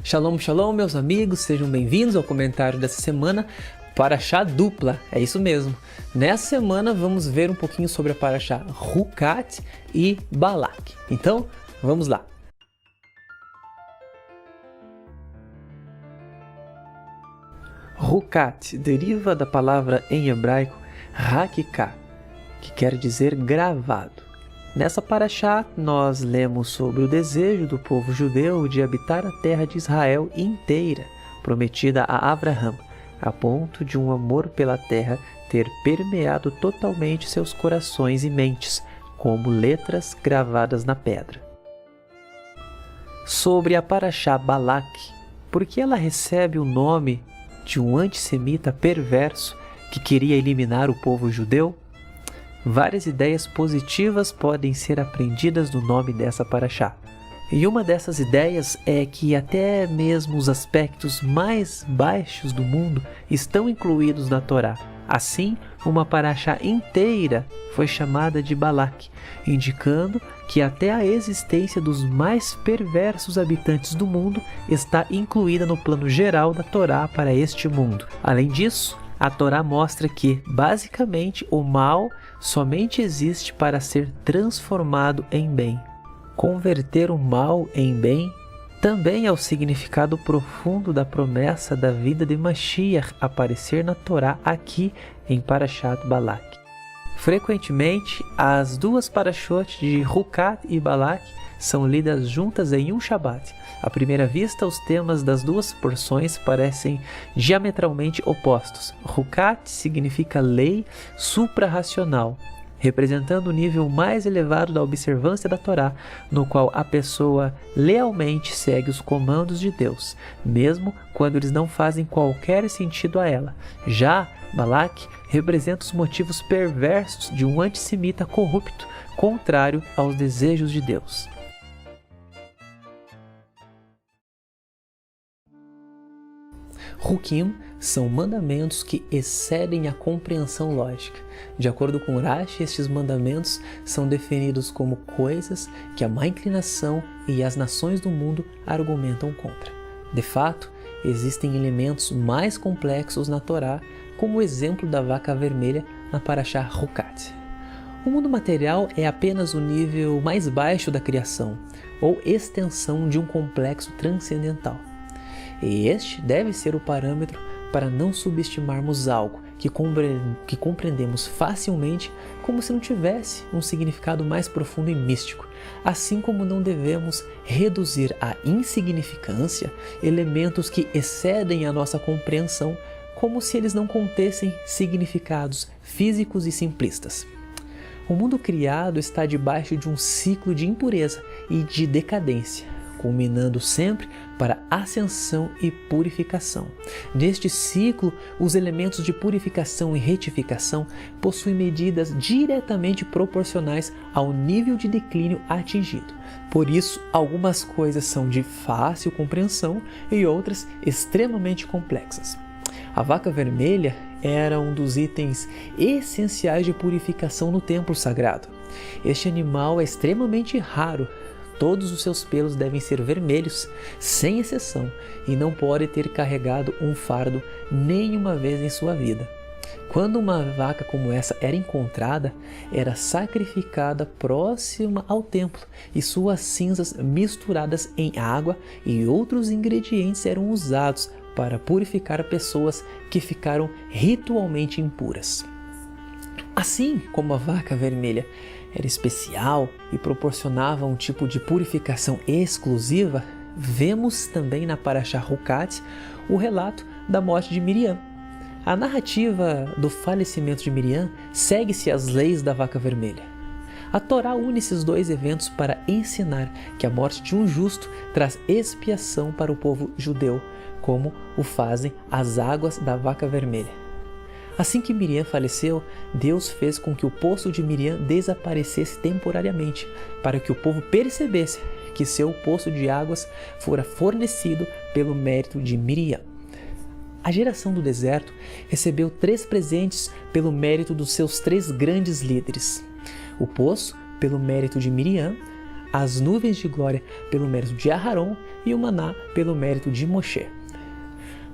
Shalom, shalom, meus amigos, sejam bem-vindos ao comentário dessa semana, Parashá dupla, é isso mesmo. Nessa semana vamos ver um pouquinho sobre a Parashá Hukat e Balak. Então, vamos lá. Hukat deriva da palavra em hebraico Hakika, que quer dizer gravado. Nessa Parashá, nós lemos sobre o desejo do povo judeu de habitar a terra de Israel inteira, prometida a Abraham, a ponto de um amor pela terra ter permeado totalmente seus corações e mentes, como letras gravadas na pedra. Sobre a Parashá Balak, porque ela recebe o nome de um antissemita perverso que queria eliminar o povo judeu? Várias ideias positivas podem ser aprendidas no nome dessa Parashá. E uma dessas ideias é que até mesmo os aspectos mais baixos do mundo estão incluídos na Torá. Assim, uma Parashá inteira foi chamada de Balak, indicando que até a existência dos mais perversos habitantes do mundo está incluída no plano geral da Torá para este mundo. Além disso, a Torá mostra que, basicamente, o mal somente existe para ser transformado em bem. Converter o mal em bem também é o significado profundo da promessa da vida de Mashiach aparecer na Torá aqui em Parashat Balak. Frequentemente, as duas parashot de Hukat e Balak são lidas juntas em um Shabat. À primeira vista, os temas das duas porções parecem diametralmente opostos. Hukat significa lei suprarracional, representando o nível mais elevado da observância da Torá, no qual a pessoa lealmente segue os comandos de Deus, mesmo quando eles não fazem qualquer sentido a ela. Já Balak representa os motivos perversos de um antissemita corrupto, contrário aos desejos de Deus. Hukim são mandamentos que excedem a compreensão lógica. De acordo com Rashi, estes mandamentos são definidos como coisas que a má inclinação e as nações do mundo argumentam contra. De fato, existem elementos mais complexos na Torá, como o exemplo da vaca vermelha na Parashá Hukat. O mundo material é apenas o nível mais baixo da criação, ou extensão de um complexo transcendental. E este deve ser o parâmetro para não subestimarmos algo que compreendemos facilmente como se não tivesse um significado mais profundo e místico, assim como não devemos reduzir à insignificância elementos que excedem a nossa compreensão como se eles não contessem significados físicos e simplistas. O mundo criado está debaixo de um ciclo de impureza e de decadência, culminando sempre para ascensão e purificação. Neste ciclo, os elementos de purificação e retificação possuem medidas diretamente proporcionais ao nível de declínio atingido. Por isso, algumas coisas são de fácil compreensão e outras extremamente complexas. A vaca vermelha era um dos itens essenciais de purificação no templo sagrado. Este animal é extremamente raro. Todos os seus pelos devem ser vermelhos, sem exceção, e não pode ter carregado um fardo nenhuma vez em sua vida. Quando uma vaca como essa era encontrada, era sacrificada próxima ao templo e suas cinzas misturadas em água e outros ingredientes eram usados para purificar pessoas que ficaram ritualmente impuras. Assim como a vaca vermelha era especial e proporcionava um tipo de purificação exclusiva, vemos também na Parashá Hukat o relato da morte de Miriam. A narrativa do falecimento de Miriam segue-se às leis da vaca vermelha. A Torá une esses dois eventos para ensinar que a morte de um justo traz expiação para o povo judeu, como o fazem as águas da vaca vermelha. Assim que Miriam faleceu, Deus fez com que o poço de Miriam desaparecesse temporariamente, para que o povo percebesse que seu poço de águas fora fornecido pelo mérito de Miriam. A geração do deserto recebeu 3 presentes pelo mérito dos seus 3 grandes líderes: o poço, pelo mérito de Miriam, as nuvens de glória pelo mérito de Aharon e o maná pelo mérito de Moshe.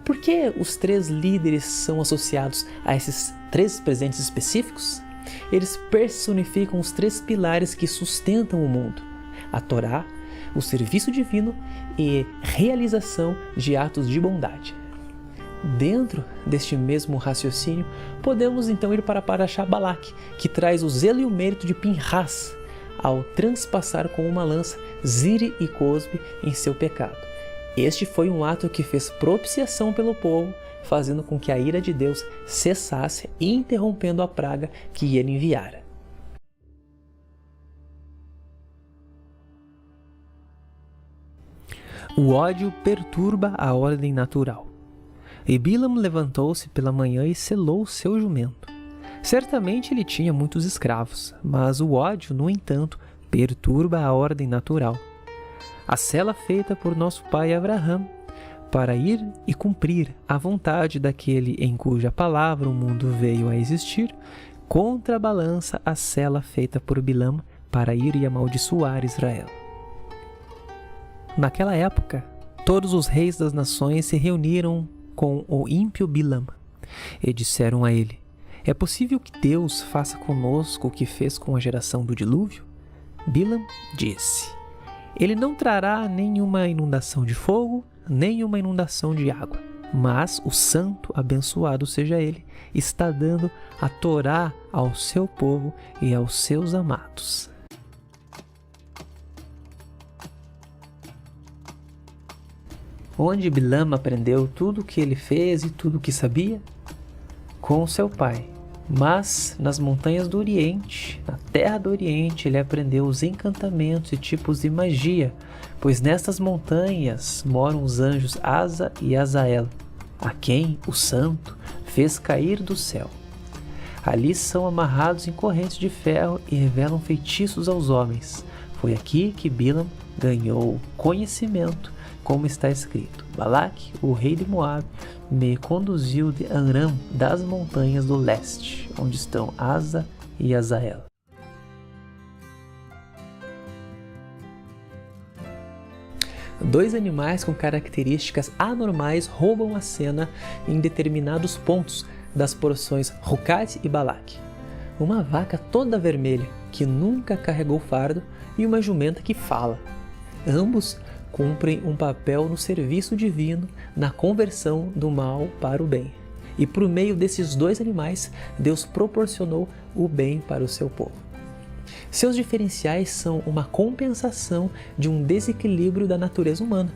Por que os 3 líderes são associados a esses 3 presentes específicos? Eles personificam os 3 pilares que sustentam o mundo: a Torá, o serviço divino e realização de atos de bondade. Dentro deste mesmo raciocínio, podemos então ir para a Parashá Balak, que traz o zelo e o mérito de Pinhas ao transpassar com uma lança Ziri e Cosbe em seu pecado. Este foi um ato que fez propiciação pelo povo, fazendo com que a ira de Deus cessasse e interrompendo a praga que ele enviara. O ódio perturba a ordem natural. E Bilam levantou-se pela manhã e selou seu jumento. Certamente ele tinha muitos escravos, mas o ódio, no entanto, perturba a ordem natural. A sela feita por nosso pai Abraham, para ir e cumprir a vontade daquele em cuja palavra o mundo veio a existir, contrabalança a sela feita por Bilam para ir e amaldiçoar Israel. Naquela época, todos os reis das nações se reuniram com o ímpio Bilam e disseram a ele: é possível que Deus faça conosco o que fez com a geração do dilúvio? Bilam disse: ele não trará nenhuma inundação de fogo, nem uma inundação de água, mas o santo, abençoado seja ele, está dando a Torá ao seu povo e aos seus amados. Onde Bilam aprendeu tudo o que ele fez e tudo o que sabia? Com seu pai. Mas nas montanhas do Oriente, na terra do Oriente, ele aprendeu os encantamentos e tipos de magia, pois nestas montanhas moram os anjos Asa e Azael, a quem o santo fez cair do céu. Ali são amarrados em correntes de ferro e revelam feitiços aos homens. Foi aqui que Bilam ganhou conhecimento, como está escrito: Balaque, o rei de Moabe, me conduziu de Aram das montanhas do leste, onde estão Asa e Azael. Dois animais com características anormais roubam a cena em determinados pontos das porções Rucat e Balaque. Uma vaca toda vermelha, que nunca carregou fardo, e uma jumenta que fala. Ambos cumprem um papel no serviço divino, na conversão do mal para o bem. E por meio desses dois animais, Deus proporcionou o bem para o seu povo. Seus diferenciais são uma compensação de um desequilíbrio da natureza humana.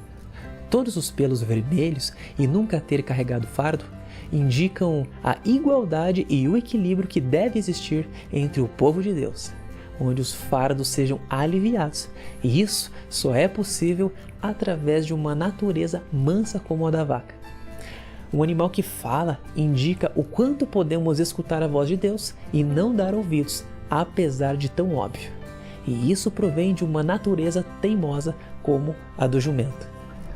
Todos os pelos vermelhos e nunca ter carregado fardo indicam a igualdade e o equilíbrio que deve existir entre o povo de Deus, onde os fardos sejam aliviados. E isso só é possível através de uma natureza mansa como a da vaca. Um animal que fala indica o quanto podemos escutar a voz de Deus e não dar ouvidos, apesar de tão óbvio. E isso provém de uma natureza teimosa como a do jumento.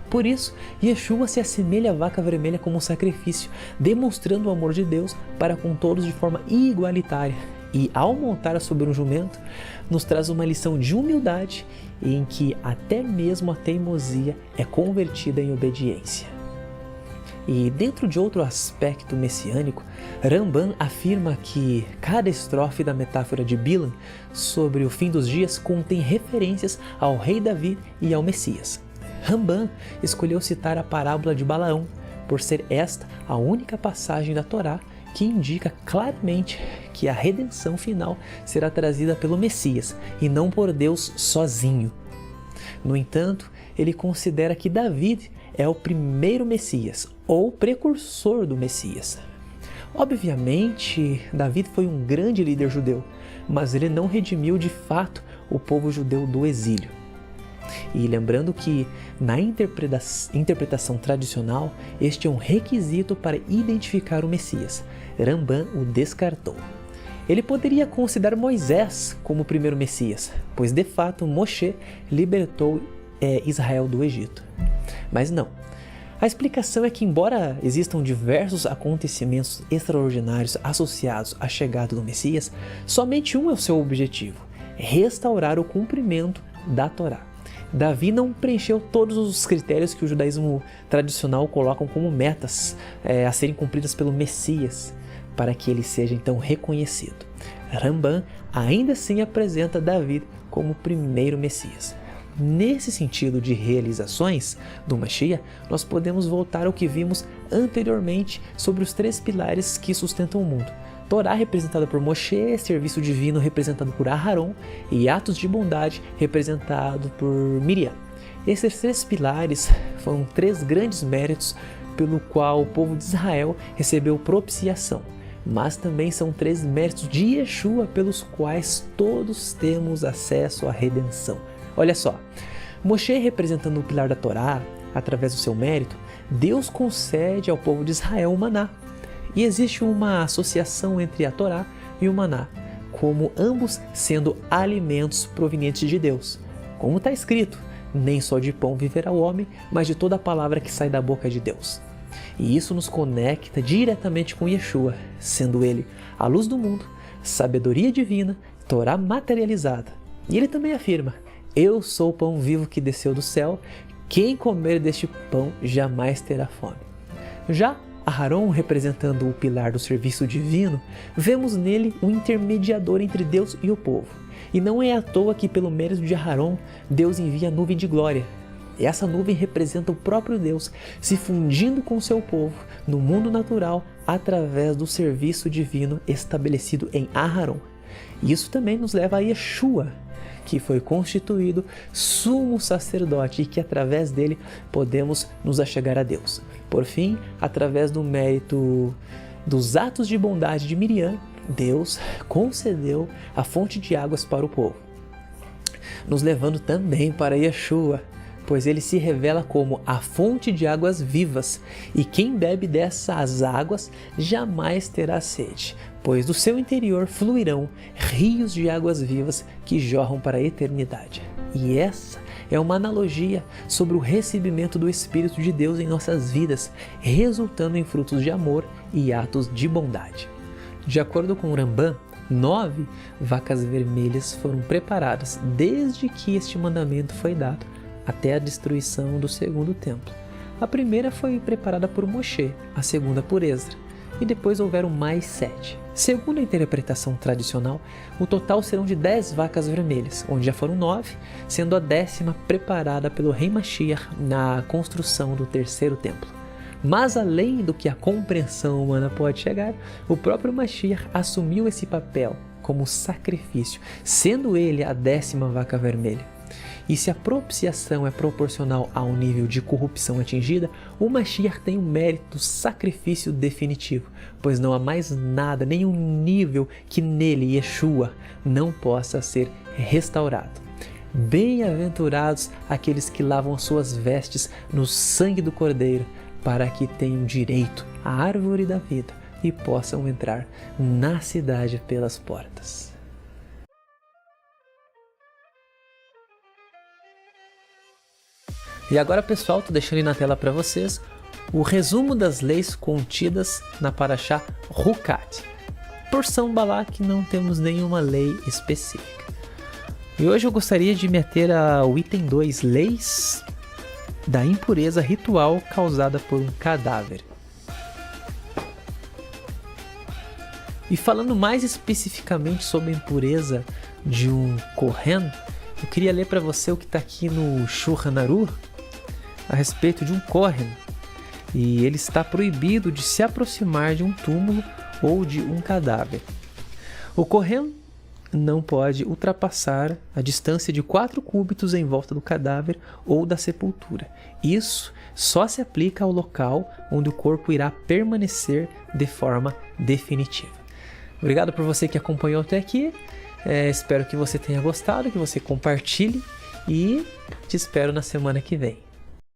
Por isso, Yeshua se assemelha à vaca vermelha como um sacrifício, demonstrando o amor de Deus para com todos de forma igualitária. E ao montar sobre um jumento, nos traz uma lição de humildade em que até mesmo a teimosia é convertida em obediência. E dentro de outro aspecto messiânico, Ramban afirma que cada estrofe da metáfora de Bilam sobre o fim dos dias contém referências ao rei Davi e ao Messias. Ramban escolheu citar a parábola de Balaão, por ser esta a única passagem da Torá que indica claramente que a redenção final será trazida pelo Messias e não por Deus sozinho. No entanto, ele considera que Davi é o primeiro Messias, ou precursor do Messias. Obviamente, Davi foi um grande líder judeu, mas ele não redimiu de fato o povo judeu do exílio. E lembrando que, na interpretação tradicional, este é um requisito para identificar o Messias. Ramban o descartou. Ele poderia considerar Moisés como o primeiro Messias, pois de fato Moshe libertou Israel do Egito. Mas não. A explicação é que, embora existam diversos acontecimentos extraordinários associados à chegada do Messias, somente um é o seu objetivo: restaurar o cumprimento da Torá. Davi não preencheu todos os critérios que o judaísmo tradicional colocam como metas a serem cumpridas pelo Messias, para que ele seja então reconhecido. Rambam ainda assim apresenta Davi como o primeiro Messias. Nesse sentido de realizações do Mashiach, nós podemos voltar ao que vimos anteriormente sobre os 3 pilares que sustentam o mundo. Torá representada por Moshe, serviço divino representado por Aharon e atos de bondade representado por Miriam. Esses 3 pilares foram 3 grandes méritos pelo qual o povo de Israel recebeu propiciação, mas também são 3 méritos de Yeshua pelos quais todos temos acesso à redenção. Olha só, Moshe representando o pilar da Torá, através do seu mérito, Deus concede ao povo de Israel o maná. E existe uma associação entre a Torá e o maná, como ambos sendo alimentos provenientes de Deus. Como está escrito, nem só de pão viverá o homem, mas de toda a palavra que sai da boca de Deus. E isso nos conecta diretamente com Yeshua, sendo ele a luz do mundo, sabedoria divina, Torá materializada. E ele também afirma: eu sou o pão vivo que desceu do céu, quem comer deste pão jamais terá fome. Já Aharon, representando o pilar do serviço divino, vemos nele um intermediador entre Deus e o povo. E não é à toa que, pelo mérito de Aharon, Deus envia a nuvem de glória. E essa nuvem representa o próprio Deus se fundindo com o seu povo no mundo natural através do serviço divino estabelecido em Aharon. E isso também nos leva a Yeshua, que foi constituído sumo sacerdote e que através dele podemos nos achegar a Deus. Por fim, através do mérito dos atos de bondade de Miriam, Deus concedeu a fonte de águas para o povo, nos levando também para Yeshua, pois ele se revela como a fonte de águas vivas, e quem bebe dessas águas jamais terá sede, pois do seu interior fluirão rios de águas vivas que jorram para a eternidade. E essa é uma analogia sobre o recebimento do Espírito de Deus em nossas vidas, resultando em frutos de amor e atos de bondade. De acordo com Rambam, 9 vacas vermelhas foram preparadas desde que este mandamento foi dado até a destruição do segundo templo. A primeira foi preparada por Moshe, a segunda por Esdra, e depois houveram mais 7. Segundo a interpretação tradicional, o total serão de 10 vacas vermelhas, onde já foram 9, sendo a 10ª preparada pelo rei Mashiach na construção do terceiro templo. Mas além do que a compreensão humana pode chegar, o próprio Mashiach assumiu esse papel como sacrifício, sendo ele a 10ª vaca vermelha. E se a propiciação é proporcional ao nível de corrupção atingida, o Mashiach tem o mérito do sacrifício definitivo, pois não há mais nada, nenhum nível que nele, Yeshua, não possa ser restaurado. Bem-aventurados aqueles que lavam as suas vestes no sangue do Cordeiro, para que tenham direito à árvore da vida e possam entrar na cidade pelas portas. E agora, pessoal, estou deixando aí na tela para vocês o resumo das leis contidas na Parashá Hukat. Por São Balak não temos nenhuma lei específica. E hoje eu gostaria de me ater ao item 2, leis da impureza ritual causada por um cadáver. E falando mais especificamente sobre a impureza de um Kohen, eu queria ler para você o que está aqui no Shulchan Aruch a respeito de um Kohen. E ele está proibido de se aproximar de um túmulo ou de um cadáver. O Kohen não pode ultrapassar a distância de 4 cúbitos em volta do cadáver ou da sepultura. Isso só se aplica ao local onde o corpo irá permanecer de forma definitiva. Obrigado por você que acompanhou até aqui. Espero que você tenha gostado, que você compartilhe e te espero na semana que vem.